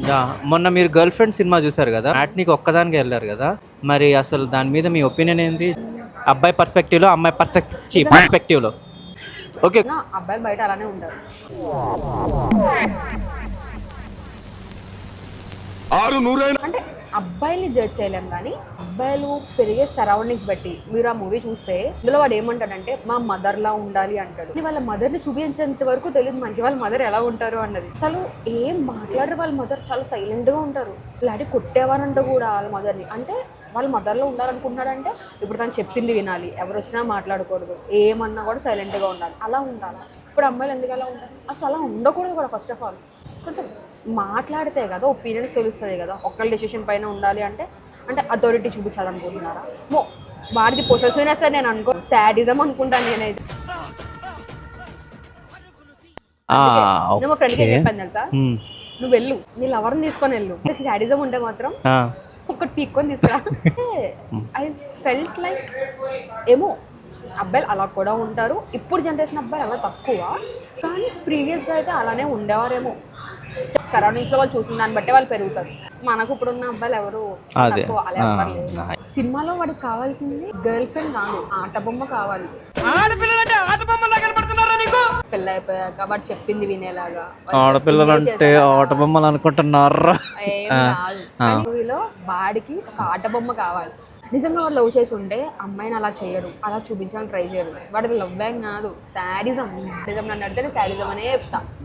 Yeah మొన్న మీరు 'girl friend' cinema చూసారు గదా! మ్యాట్నీకి ఒక్కదానికే ఎళ్లారు గదా! మరి అసలు దాని మీద మీ ఒపీనియన్ ఏంది? అబ్బాయి పర్స్పెక్టివ్‌లో, అమ్మాయి నిజంగా పర్స్పెక్టివ్‌లో. ఓకే. అబ్బాయిలు బయట అలానే ఉంటారు. అంటే అబ్బాయిల్ని జడ్జ్ చేయలేం కానీ అబ్బాయిలు పెరిగే సరౌండింగ్స్ బట్టి మీరు ఆ మూవీ చూస్తే ఇందులో వాడు ఏమంటాడంటే మా మదర్ లా ఉండాలి అంటాడు. వాళ్ళ మదర్ని చూపించేంత వరకు తెలియదు మనకి వాళ్ళ మదర్ ఎలా ఉంటారు అన్నది. అసలు ఏం మాట్లాడరు వాళ్ళ మదర్, చాలా సైలెంట్ గా ఉంటారు. ఇలాంటి కొట్టేవారంట కూడా వాళ్ళ మదర్ని. అంటే వాళ్ళ మదర్లో ఉండాలనుకుంటున్నాడంటే ఇప్పుడు తను చెప్పింది వినాలి, ఎవరు వచ్చినా మాట్లాడకూడదు, ఏమన్నా కూడా సైలెంట్గా ఉండాలి, అలా ఉండాలి. ఇప్పుడు అమ్మాయిలు ఎందుకు అలా ఉంటారు? అసలు అలా ఉండకూడదు కూడా. ఫస్ట్ ఆఫ్ ఆల్ కొంచెం మాట్లాడితే కదా ఒపీనియన్స్ తెలుస్తుంది కదా. ఒక్కళ్ళ డెసిషన్ పైన ఉండాలి అంటే అంటే అథారిటీ చూపించాలనుకుంటున్నారా? వాడిది పొసెసివ్నెస్ అని నేను అనుకో, శాడిజం అనుకుంటాను నేనైతే. ఆ! నేను మా ఫ్రెండ్కి ఓకే. ఏం చెప్పాను తెలుసా, హ్మ్. నువ్వు వెళ్ళు, నీ లవర్ని తీసుకొని వెళ్ళు, నీకు శాడిజం ఉంటే మాత్రం ఆ! ఒకటి పీక్కొని తీసుకురా. ఐ ఫెల్ట్ లైక్ ఏమో అబ్బాయిలు అలా కూడా ఉంటారు. ఇప్పుడు జనరేషన్ అబ్బాయిలు అలా తక్కువ, కానీ ప్రీవియస్గా అయితే అలానే ఉండేవారేమో. సరౌండింగ్స్లో వాళ్ళు చూసిన దాన్ని బట్టే వాళ్ళు పెరుగుతారు. మనకు ఇప్పుడున్న అబ్బాయిలు ఎవరు అదే. తక్కువ, అలా ఆ! ఎవ్వరు లేరు. సినిమాలో వాడికి కావాల్సింది గర్ల్ ఫ్రెండ్ కాదు, ఆట బొమ్మ కావాలి. పెళ్ళి అయిపోయాక వాడు చెప్పింది వినేలాగా వాడు చెప్పిందే ఆడపిల్లలంటే చేసేలాగా ఆట బొమ్మలు అనుకుంటున్నారా? ఏం ఆ! కాదు. ఆ! కానీ మూవీలో వాడికి ఒక ఆట బొమ్మ కావాలి. నిజంగా వాడు లవ్ చేసి ఉంటే అమ్మాయిని అలా చేయడు, అలా చూపించాలని ట్రై చేయడు. వాడికి లవ్ ఏం కాదు, శాడిజం. నిజం నన్ను అడిగితే శాడిజం అనే చెప్తా.